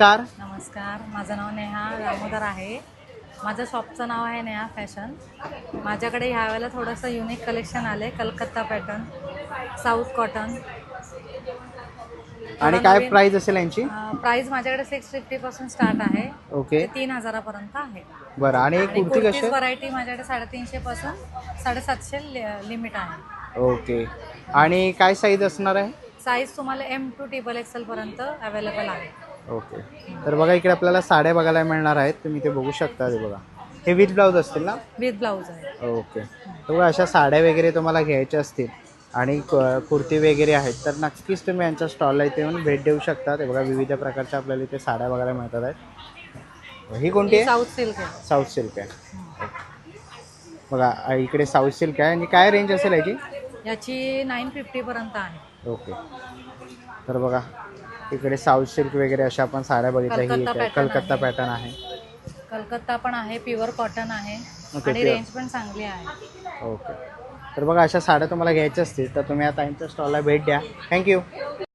नमस्कार. नमस्कार, माझं नाव नेहा दामोदर आहे. माझं शॉपचं नाव आहे नेहा फॅशन. माझ्याकडे ह्या वेळेला थोडंसं युनिक कलेक्शन आले, कलकत्ता पॅटर्न, साऊथ कॉटन. आणि काय प्राइस असेल यांची? प्राइस माझ्याकडे 650 पासून स्टार्ट आहे. ओके. 3000 पर्यंत आहे. बरं. आणि कुर्ती कशी कुर्तीज आहे? व्हरायटी माझ्याकडे 350 पासून 750 लिमिट आहे. ओके. आणि काय साईज असणार आहे? साईज तुम्हाला M to XXL पर्यंत अवेलेबल आहे. ओके. तर बघा इकडे आपल्याला साड्या बघायला मिळणार आहेत. तुम्ही ते बघू शकता. ते बघा, हे विथ ब्लाऊज असतील ना? विथ ब्लाऊज आहे. ओके. तर बघा अशा साड्या वगैरे तुम्हाला घ्यायच्या असतील आणि कुर्ती वगैरे आहेत तर नक्कीच तुम्ही यांच्या स्टॉलला इथे येऊन भेट देऊ शकता. ते बघा विविध प्रकारच्या आपल्याला इथे साड्या बघायला मिळतात आहेत. ही कोणती आहे? साऊथ सिल्क आहे. साऊथ सिल्क आहे. बघा इकडे साऊथ सिल्क आहे. आणि काय रेंज असेल याची? याची 950 पर्यंत आहे. ओके. तर बघा इकडे साऊथ सिल्क वगैरे अशा आपण साड्या बघितल्या. ही कलकत्ता पॅटर्न आहे. कलकत्ता पण आहे, प्युअर कॉटन आहे. ओके, आणि pure. रेंज पण चांगली आहे. ओके. तर बघा अशा साड्या तुम्हाला घ्यायच्या असतील तर तुम्ही आता यांच्या स्टॉलला भेट द्या. थँक्यू.